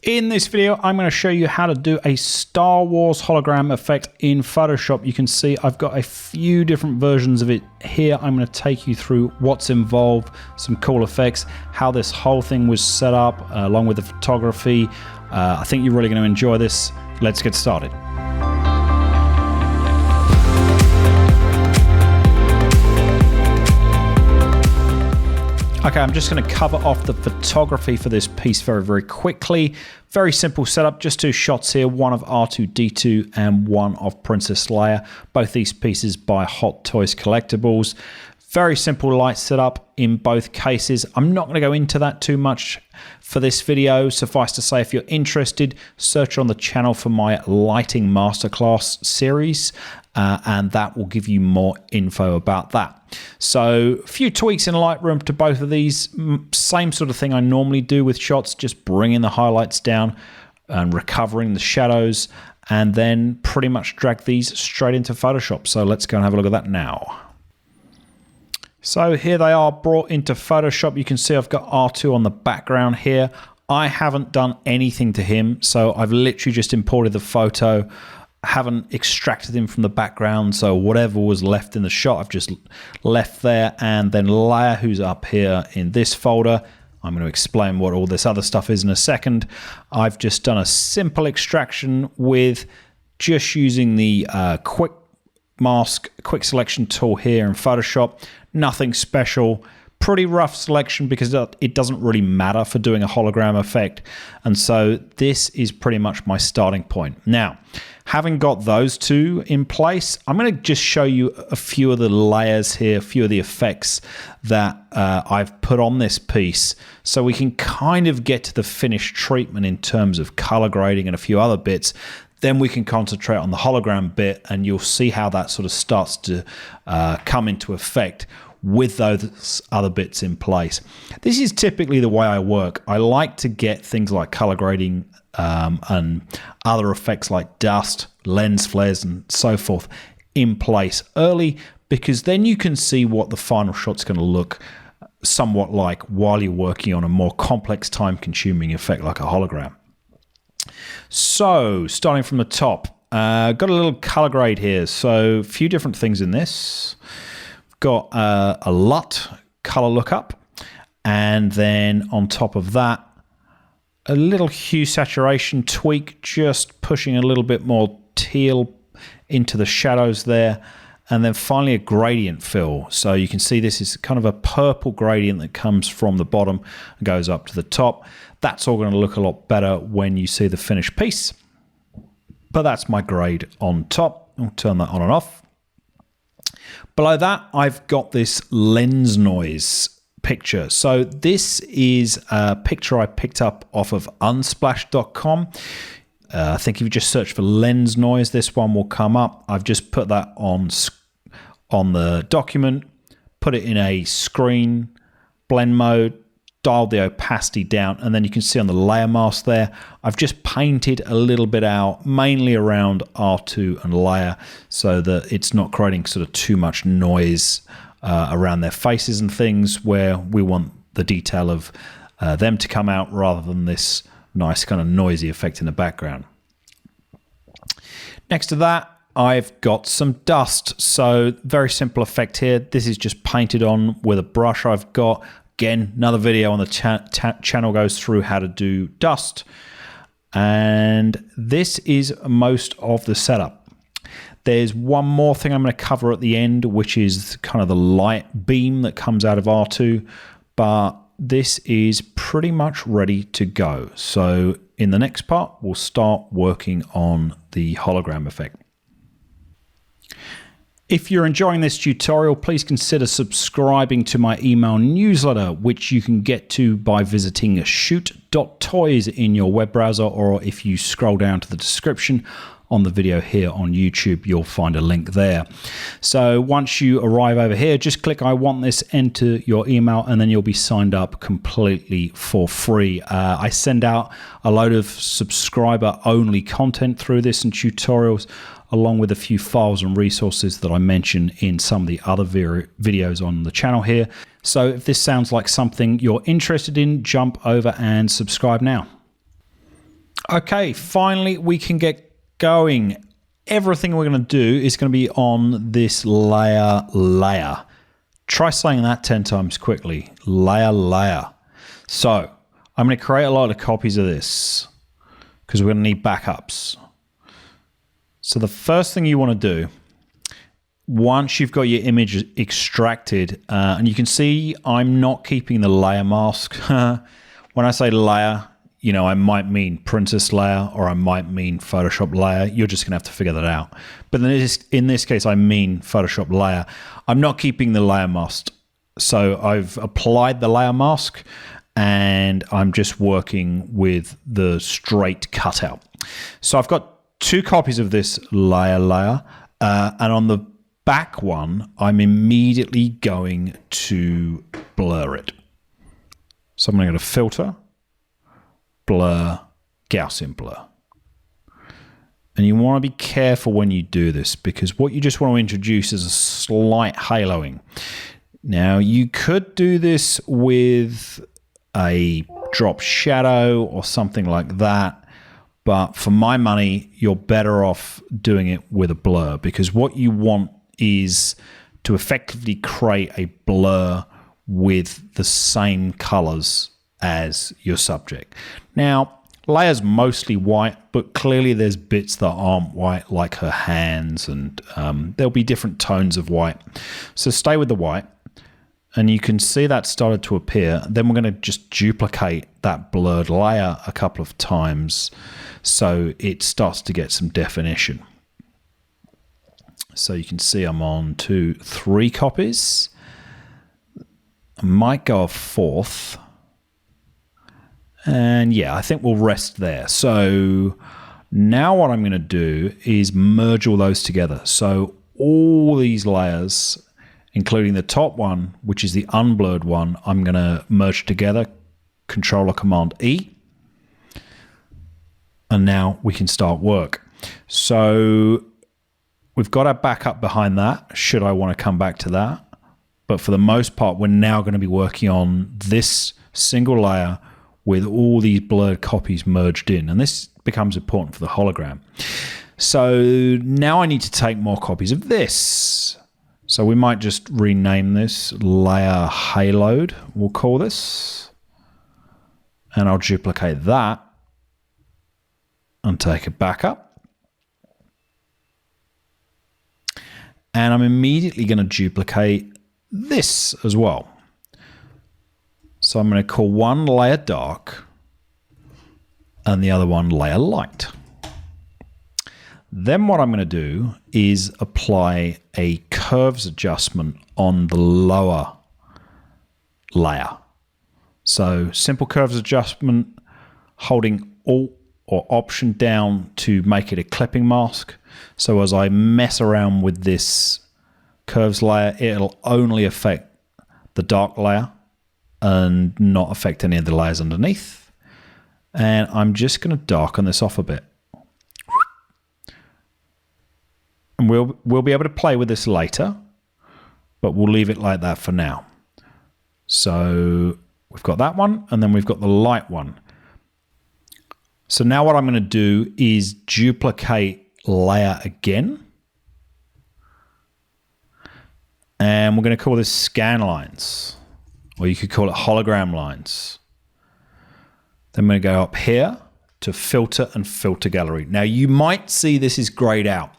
In this video, I'm going to show you how to do a Star Wars hologram effect in Photoshop. You can see I've got a few different versions of it here. I'm going to take you through what's involved, some cool effects, how this whole thing was set up, along with the photography. I think you're really going to enjoy this. Let's get started. Okay, I'm just going to cover off the photography for this piece very quickly. Very simple setup, just two shots here, one of R2-D2 and one of Princess Leia. Both these pieces by Hot Toys Collectibles. Very simple light setup in both cases. I'm not going to go into that too much for this video. Suffice to say, if you're interested, search on the channel for my lighting masterclass series, and that will give you more info about that. So a few tweaks in Lightroom to both of these. Same sort of thing I normally do with shots, just bringing the highlights down and recovering the shadows, and then pretty much drag these straight into Photoshop. So let's go and have a look at that now. So here they are brought into Photoshop. You can see I've got R2 on the background here. I haven't done anything to him, so I've literally just imported the photo. Haven't extracted him from the background, so whatever was left in the shot I've just left there. And then Leia, who's up here in this folder. I'm going to explain what all this other stuff is in a second. I've just done a simple extraction with just using the quick selection tool here in Photoshop. Nothing special. Pretty rough selection because it doesn't really matter for doing a hologram effect. And so this is pretty much my starting point. Now, having got those two in place, I'm going to just show you a few of the layers here, a few of the effects that I've put on this piece, so we can kind of get to the finished treatment in terms of color grading and a few other bits. Then we can concentrate on the hologram bit, and you'll see how that sort of starts to come into effect with those other bits in place. This is typically the way I work. I like to get things like color grading and other effects like dust, lens flares, and so forth in place early, because then you can see what the final shot's going to look somewhat like while you're working on a more complex, time-consuming effect like a hologram. So, starting from the top, got a little color grade here. So, a few different things in this. Got a LUT color lookup, and then on top of that, a little hue saturation tweak, just pushing a little bit more teal into the shadows there, and then finally a gradient fill. So you can see this is kind of a purple gradient that comes from the bottom and goes up to the top. That's all going to look a lot better when you see the finished piece. But that's my grade on top. I'll turn that on and off. Below that, I've got this lens noise picture. So this is a picture I picked up off of unsplash.com. I think if you just search for lens noise, this one will come up. I've just put that on the document, put it in a screen blend mode, dialed the opacity down, and then you can see on the layer mask there, I've just painted a little bit out, mainly around R2 and Leia, so that it's not creating sort of too much noise around their faces and things, where we want the detail of them to come out rather than this nice kind of noisy effect in the background. Next to that, I've got some dust. So very simple effect here. This is just painted on with a brush I've got. Again, another video on the channel goes through how to do dust. And this is most of the setup. There's one more thing I'm going to cover at the end, which is kind of the light beam that comes out of R2. But this is pretty much ready to go. So in the next part, we'll start working on the hologram effect. If you're enjoying this tutorial, please consider subscribing to my email newsletter, which you can get to by visiting shoot.toys in your web browser, or if you scroll down to the description on the video here on YouTube, you'll find a link there. So once you arrive over here, just click I want this, enter your email, and then you'll be signed up completely for free. I send out a load of subscriber only content through this and tutorials, along with a few files and resources that I mention in some of the other videos on the channel here. So if this sounds like something you're interested in, jump over and subscribe now. Okay, finally we can get going. Everything we're going to do is going to be on this layer. Try saying that 10 times quickly. Layer. So I'm going to create a lot of copies of this because we're going to need backups. So the first thing you want to do, once you've got your image extracted, and you can see I'm not keeping the layer mask. When I say layer, you know, I might mean Princess Leia or I might mean Photoshop Leia. You're just going to have to figure that out. But in this case, I mean Photoshop Leia. I'm not keeping the layer mask. So I've applied the layer mask and I'm just working with the straight cutout. So I've got 2 copies of this layer. And on the back one, I'm immediately going to blur it. So I'm going to go to Filter, Blur, Gaussian Blur. And you want to be careful when you do this because what you just want to introduce is a slight haloing. Now, you could do this with a drop shadow or something like that, but for my money, you're better off doing it with a blur because what you want is to effectively create a blur with the same colors as your subject. Now, Leia's mostly white, but clearly there's bits that aren't white, like her hands, and there'll be different tones of white. So stay with the white, and you can see that started to appear. Then we're going to just duplicate that blurred layer a couple of times so it starts to get some definition. So you can see I'm on 2, 3 copies. I might go a 4th. And yeah, I think we'll rest there. So now what I'm going to do is merge all those together. So all these layers, including the top one, which is the unblurred one, I'm going to merge together, Control or Command E. And now we can start work. So we've got our backup behind that, should I want to come back to that. But for the most part, we're now going to be working on this single layer with all these blurred copies merged in. And this becomes important for the hologram. So now I need to take more copies of this. So we might just rename this layer haloed, we'll call this. And I'll duplicate that and take it back up. And I'm immediately going to duplicate this as well. So I'm going to call one layer dark and the other one layer light. Then what I'm going to do is apply a curves adjustment on the lower layer. So simple curves adjustment, holding Alt or Option down to make it a clipping mask. So as I mess around with this curves layer, it'll only affect the dark layer and not affect any of the layers underneath. And I'm just going to darken this off a bit. And we'll be able to play with this later, but we'll leave it like that for now. So we've got that one, and then we've got the light one. So now what I'm going to do is duplicate layer again. And we're going to call this scan lines, or you could call it hologram lines. Then I'm going to go up here to filter and filter gallery. Now you might see this is grayed out.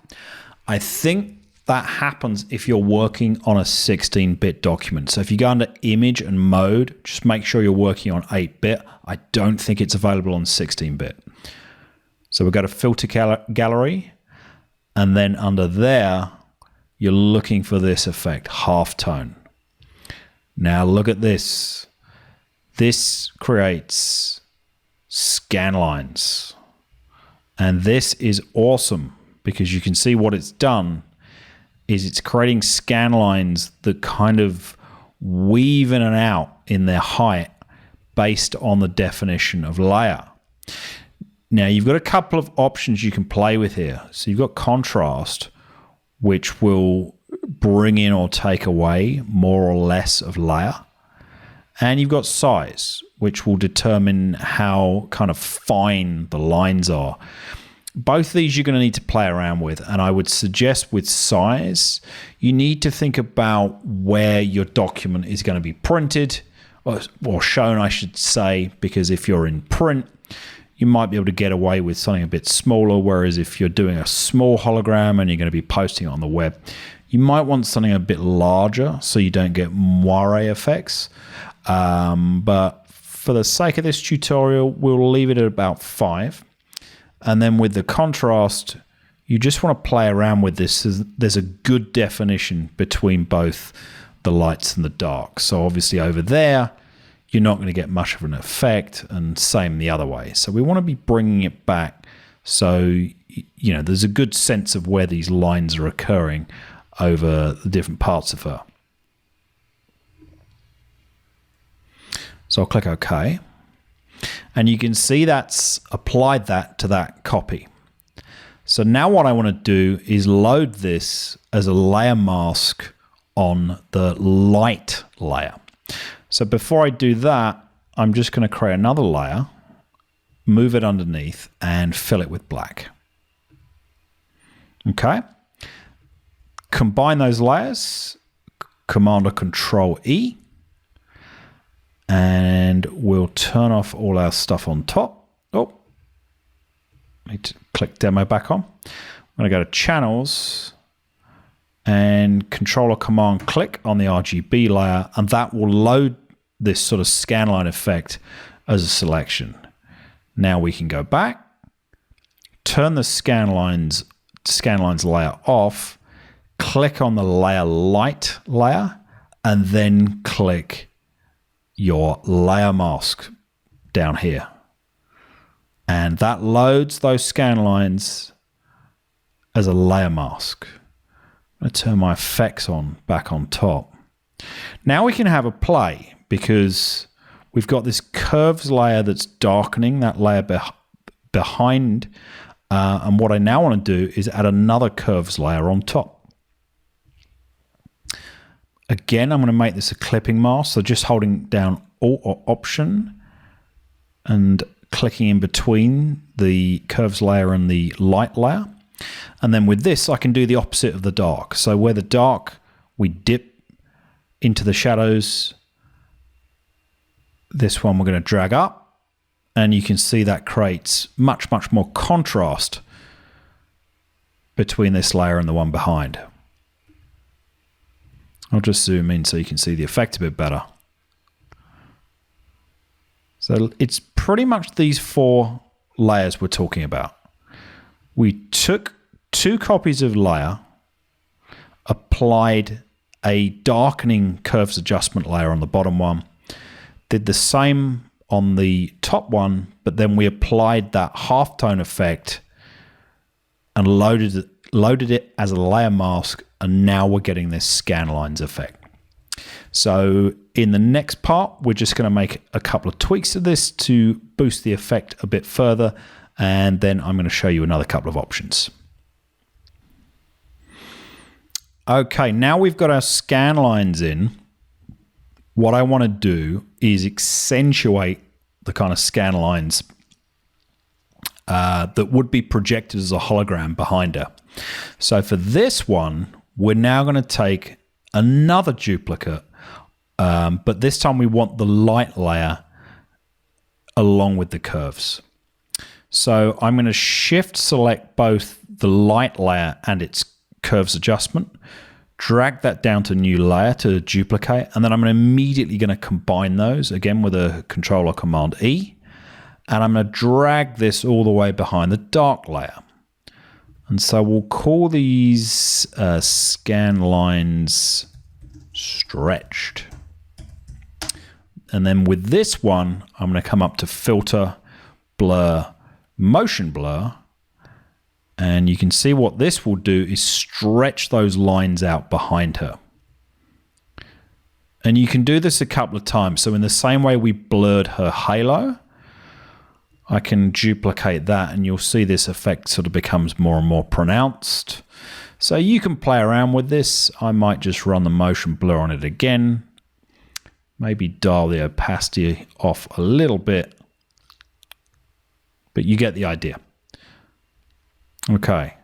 I think that happens if you're working on a 16-bit document. So if you go under image and mode, just make sure you're working on 8-bit. I don't think it's available on 16-bit. So we'll go to filter gallery, and then under there, you're looking for this effect, halftone. Now look at this. This creates scan lines. And this is awesome because you can see what it's done is it's creating scan lines that kind of weave in and out in their height based on the definition of layer. Now you've got a couple of options you can play with here. So you've got contrast, which will bring in or take away more or less of layer. And you've got size, which will determine how kind of fine the lines are. Both of these you're going to need to play around with, and I would suggest with size, you need to think about where your document is going to be printed, or shown, I should say, because if you're in print, you might be able to get away with something a bit smaller, whereas if you're doing a small hologram and you're going to be posting it on the web, you might want something a bit larger so you don't get moire effects. But for the sake of this tutorial, we'll leave it at about 5. And then with the contrast, you just want to play around with this. There's a good definition between both the lights and the dark. So obviously over there, you're not going to get much of an effect, and same the other way. So we want to be bringing it back so there's a good sense of where these lines are occurring over the different parts of her. So I'll click OK. And you can see that's applied that to that copy. So now what I want to do is load this as a layer mask on the light layer. So before I do that, I'm just going to create another layer, move it underneath, and fill it with black. Okay. Combine those layers, Command or Control E, and we'll turn off all our stuff on top. Oh, need to click demo back on. I'm going to go to channels and Control or Command click on the RGB layer, and that will load this sort of scanline effect as a selection. Now we can go back, turn the scanlines layer off, click on the layer light layer, and then click your layer mask down here. And that loads those scan lines as a layer mask. I'm going to turn my effects back on top. Now we can have a play because we've got this curves layer that's darkening that layer behind. And what I now want to do is add another curves layer on top. Again, I'm going to make this a clipping mask. So just holding down Alt or Option and clicking in between the curves layer and the light layer. And then with this, I can do the opposite of the dark. So where the dark, we dip into the shadows. This one we're going to drag up. And you can see that creates much, much more contrast between this layer and the one behind. I'll just zoom in so you can see the effect a bit better. So it's pretty much these 4 layers we're talking about. We took 2 copies of layer, applied a darkening curves adjustment layer on the bottom one, did the same on the top one, but then we applied that halftone effect and loaded it as a layer mask, and now we're getting this scan lines effect. So in the next part, we're just going to make a couple of tweaks to this to boost the effect a bit further, and then I'm going to show you another couple of options. Okay, now we've got our scan lines in. What I want to do is accentuate the kind of scan lines that would be projected as a hologram behind her. So for this one, we're now going to take another duplicate, but this time we want the light layer along with the curves. So I'm going to shift select both the light layer and its curves adjustment, drag that down to new layer to duplicate, and then I'm immediately going to combine those again with a Control or Command E, and I'm going to drag this all the way behind the dark layer. And so we'll call these scan lines stretched. And then with this one, I'm going to come up to Filter, Blur, Motion Blur. And you can see what this will do is stretch those lines out behind her. And you can do this a couple of times. So in the same way we blurred her halo, I can duplicate that and you'll see this effect sort of becomes more and more pronounced. So you can play around with this. I might just run the motion blur on it again. Maybe dial the opacity off a little bit, but you get the idea. Okay,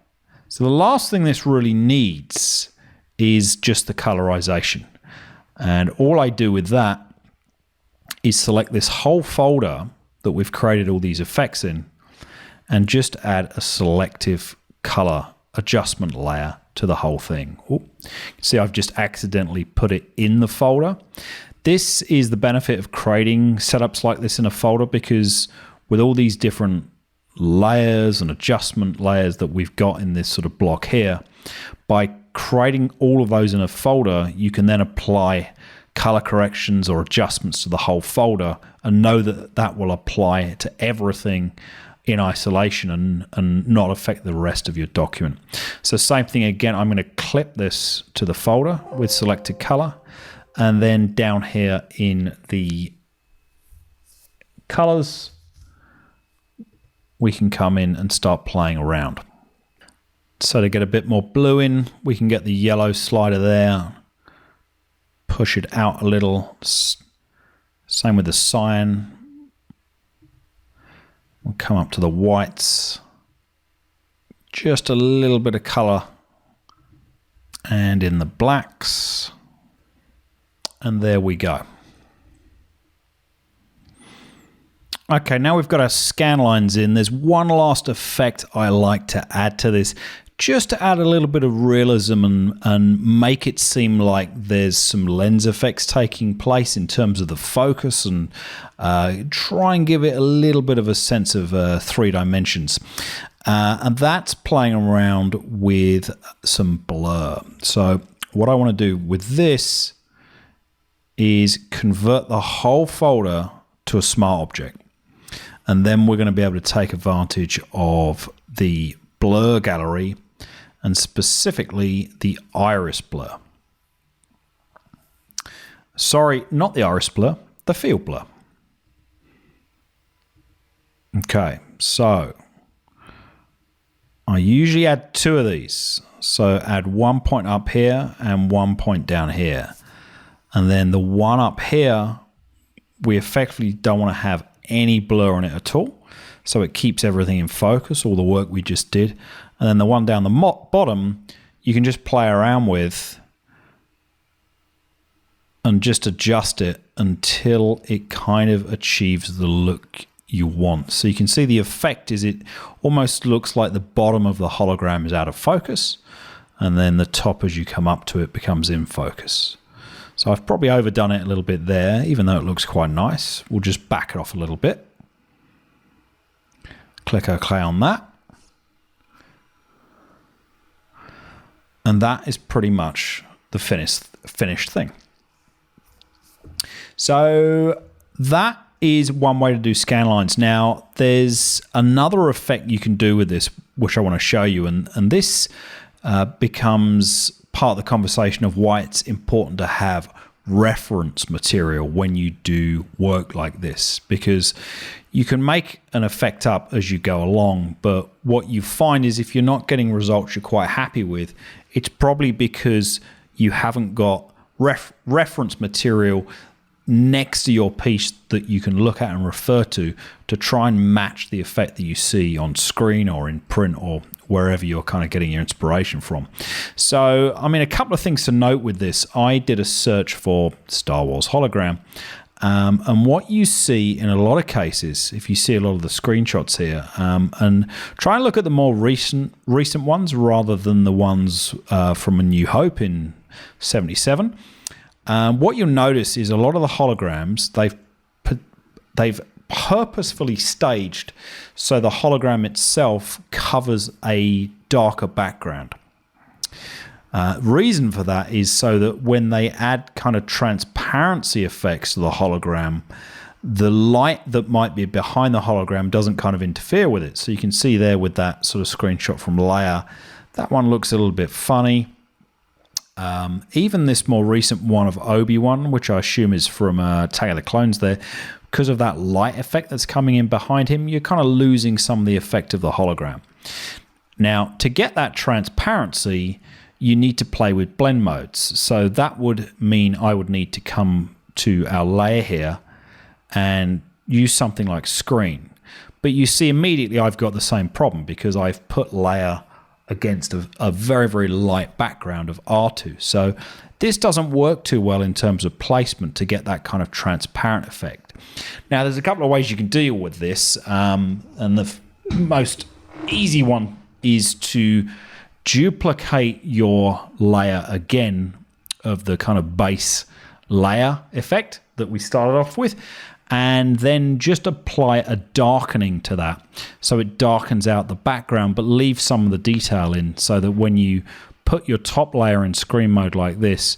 so the last thing this really needs is just the colorization. And all I do with that is select this whole folder that we've created all these effects in and just add a selective color adjustment layer to the whole thing. Ooh, see, I've just accidentally put it in the folder. This is the benefit of creating setups like this in a folder, because with all these different layers and adjustment layers that we've got in this sort of block here, by creating all of those in a folder, you can then apply color corrections or adjustments to the whole folder and know that that will apply to everything in isolation and not affect the rest of your document. So same thing again, I'm going to clip this to the folder with selected color, and then down here in the colors, we can come in and start playing around. So to get a bit more blue in, we can get the yellow slider there, push it out a little. Same with the cyan. We'll come up to the whites. Just a little bit of color. And in the blacks. And there we go. Okay, now we've got our scan lines in. There's one last effect I like to add to this, just to add a little bit of realism and make it seem like there's some lens effects taking place in terms of the focus, and try and give it a little bit of a sense of 3 dimensions. And that's playing around with some blur. So what I want to do with this is convert the whole folder to a smart object. And then we're going to be able to take advantage of the blur gallery, and specifically the iris blur. Sorry, not the iris blur, the field blur. Okay, so I usually add 2 of these. So add 1 point up here and 1 point down here. And then the one up here, we effectively don't want to have any blur on it at all. So it keeps everything in focus, all the work we just did. And then the one down the bottom, you can just play around with and just adjust it until it kind of achieves the look you want. So you can see the effect is it almost looks like the bottom of the hologram is out of focus, and then the top as you come up to it becomes in focus. So I've probably overdone it a little bit there, even though it looks quite nice. We'll just back it off a little bit. Click OK on that. And that is pretty much the finished thing. So that is one way to do scan lines. Now, there's another effect you can do with this, which I want to show you. And this becomes part of the conversation of why it's important to have reference material when you do work like this, because you can make an effect up as you go along, but what you find is if you're not getting results you're quite happy with, it's probably because you haven't got reference material next to your piece that you can look at and refer to try and match the effect that you see on screen or in print or wherever you're kind of getting your inspiration from. So, I mean, a couple of things to note with this. I did a search for Star Wars hologram, and what you see in a lot of cases, if you see a lot of the screenshots here, and try and look at the more recent ones rather than the ones from A New Hope in 77. What you'll notice is a lot of the holograms, they've purposefully staged so the hologram itself covers a darker background. Reason for that is so that when they add kind of transparency effects to the hologram, the light that might be behind the hologram doesn't kind of interfere with it. So you can see there with that sort of screenshot from Leia, that one looks a little bit funny. Even this more recent one of Obi-Wan, which I assume is from Attack of the Clones there, because of that light effect that's coming in behind him, you're kind of losing some of the effect of the hologram. Now, to get that transparency, you need to play with blend modes. So that would mean I would need to come to our layer here and use something like screen. But you see immediately I've got the same problem because I've put Leia against a very, very light background of R2. So this doesn't work too well in terms of placement to get that kind of transparent effect. Now, there's a couple of ways you can deal with this. And the most easy one is to duplicate your layer again of the kind of base layer effect that we started off with, and then just apply a darkening to that. So it darkens out the background, but leaves some of the detail in, so that when you put your top layer in screen mode like this,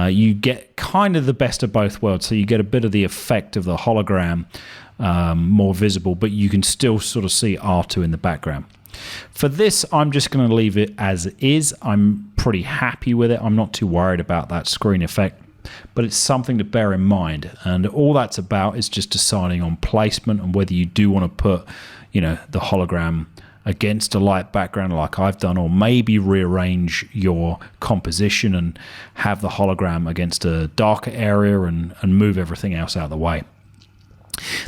you get kind of the best of both worlds. So you get a bit of the effect of the hologram more visible, but you can still sort of see R2 in the background. For this, I'm just going to leave it as is. I'm pretty happy with it. I'm not too worried about that screen effect, but it's something to bear in mind. And all that's about is just deciding on placement and whether you do want to put, you know, the hologram against a light background like I've done, or maybe rearrange your composition and have the hologram against a darker area and move everything else out of the way.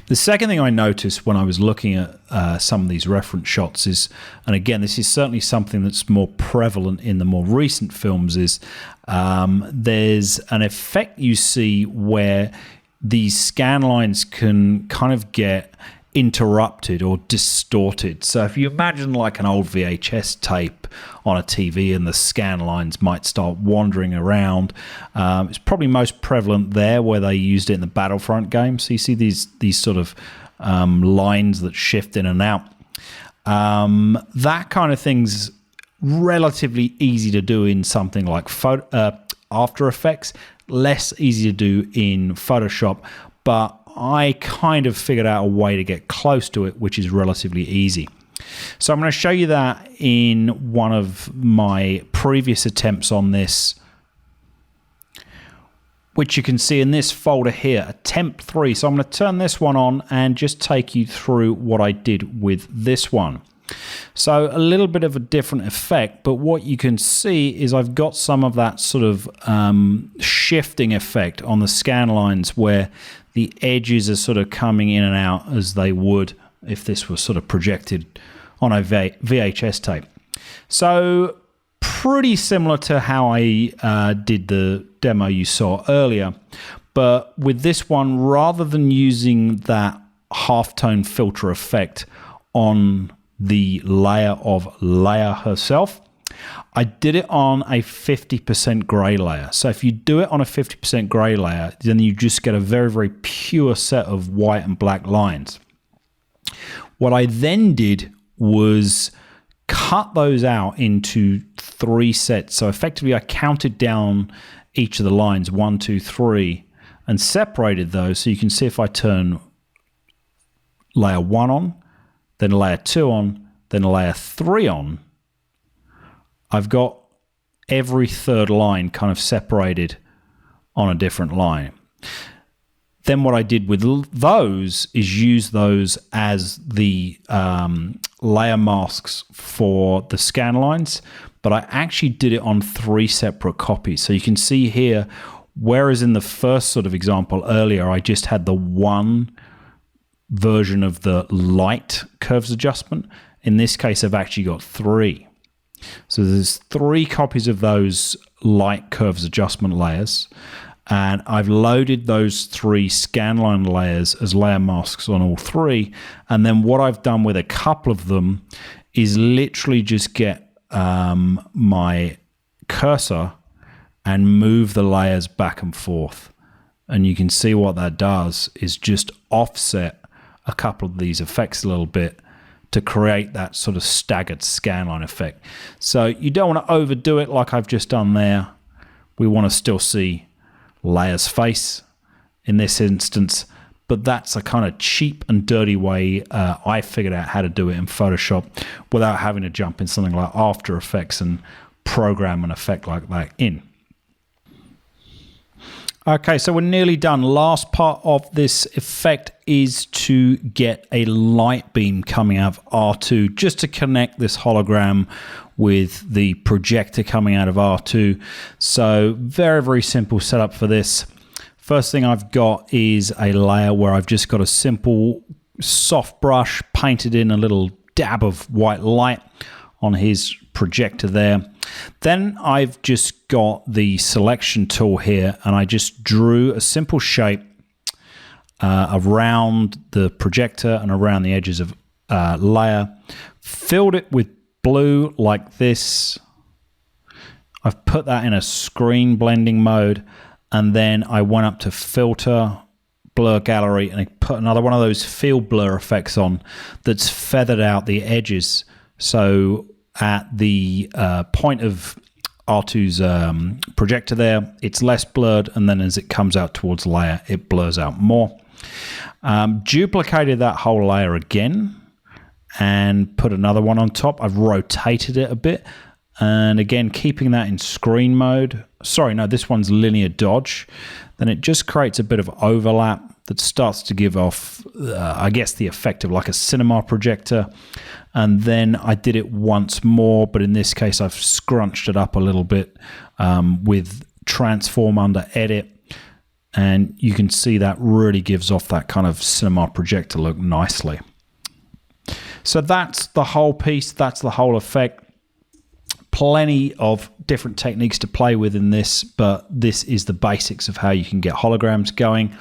The second thing I noticed when I was looking at some of these reference shots is, and again, this is certainly something that's more prevalent in the more recent films, is there's an effect you see where these scan lines can kind of get interrupted or distorted. So if you imagine like an old VHS tape on a TV and the scan lines might start wandering around, it's probably most prevalent there where they used it in the Battlefront game. So you see these sort of lines that shift in and out. That kind of thing's relatively easy to do in something like After Effects, less easy to do in Photoshop, but I kind of figured out a way to get close to it, which is relatively easy. So I'm going to show you that in one of my previous attempts on this, which you can see in this folder here, attempt 3. So I'm going to turn this one on and just take you through what I did with this one. So a little bit of a different effect, but what you can see is I've got some of that sort of shifting effect on the scan lines where the edges are sort of coming in and out as they would if this was sort of projected on a VHS tape. So pretty similar to how I did the demo you saw earlier, but with this one, rather than using that halftone filter effect on the layer of Leia herself, I did it on a 50% gray layer. So if you do it on a 50% gray layer, then you just get a very, very pure set of white and black lines. What I then did was cut those out into 3 sets. So effectively I counted down each of the lines, 1, 2, 3, and separated those. So you can see if I turn layer 1 on, then layer 2 on, then layer 3 on, I've got every third line kind of separated on a different line. Then what I did with those is use those as the layer masks for the scan lines, but I actually did it on 3 separate copies. So you can see here, whereas in the first sort of example earlier, I just had the one version of the light curves adjustment. In this case, I've actually got 3. So there's 3 copies of those light curves adjustment layers, and I've loaded those 3 scanline layers as layer masks on all 3. And then what I've done with a couple of them is literally just get my cursor and move the layers back and forth. And you can see what that does is just offset a couple of these effects a little bit to create that sort of staggered scanline effect. So you don't want to overdo it like I've just done there. We want to still see Leia's face in this instance, but that's a kind of cheap and dirty way I figured out how to do it in Photoshop without having to jump in something like After Effects and program an effect like that in. Okay, so we're nearly done. Last part of this effect is to get a light beam coming out of R2 just to connect this hologram with the projector coming out of R2. So very, very simple setup for this. First thing I've got is a layer where I've just got a simple soft brush painted in a little dab of white light on his projector there. Then I've just got the selection tool here, and I just drew a simple shape around the projector and around the edges of Leia. Filled it with blue like this. I've put that in a screen blending mode, and then I went up to filter, blur gallery, and I put another one of those field blur effects on that's feathered out the edges. So at the point of R2's projector there, it's less blurred, and then as it comes out towards Leia, it blurs out more. Duplicated that whole layer again and put another one on top. I've rotated it a bit, and again keeping that in screen mode. Sorry, no, this one's linear dodge. Then it just creates a bit of overlap that starts to give off, I guess, the effect of like a cinema projector. And then I did it once more, but in this case I've scrunched it up a little bit with transform under edit. And you can see that really gives off that kind of cinema projector look nicely. So that's the whole piece, that's the whole effect. Plenty of different techniques to play with in this, but this is the basics of how you can get holograms going.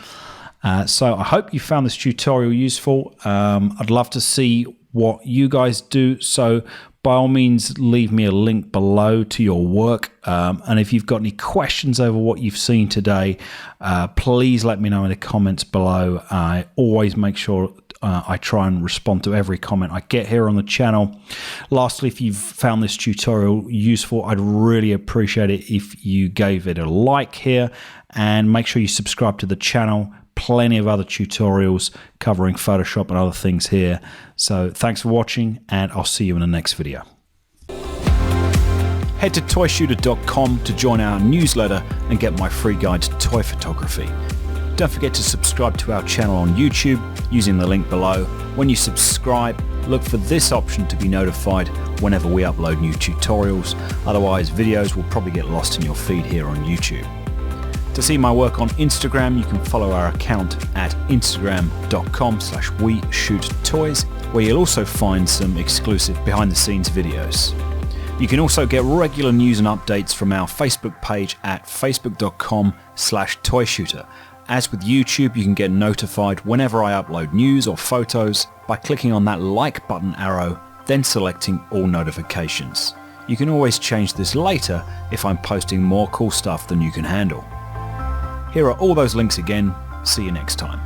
So I hope you found this tutorial useful. I'd love to see what you guys do. So by all means, leave me a link below to your work. And if you've got any questions over what you've seen today, please let me know in the comments below. I always make sure I try and respond to every comment I get here on the channel. Lastly, if you've found this tutorial useful, I'd really appreciate it if you gave it a like here, and make sure you subscribe to the channel. Plenty of other tutorials covering Photoshop and other things here. So thanks for watching, and I'll see you in the next video. Head to ToyShooter.com to join our newsletter and get my free guide to toy photography. Don't forget to subscribe to our channel on YouTube using the link below. When you subscribe, look for this option to be notified whenever we upload new tutorials. Otherwise, videos will probably get lost in your feed here on YouTube. To see my work on Instagram, you can follow our account at instagram.com/WeShootToys, where you'll also find some exclusive behind-the-scenes videos. You can also get regular news and updates from our Facebook page at facebook.com/ToyShooter. As with YouTube, you can get notified whenever I upload news or photos by clicking on that like button arrow, then selecting all notifications. You can always change this later if I'm posting more cool stuff than you can handle. Here are all those links again. See you next time.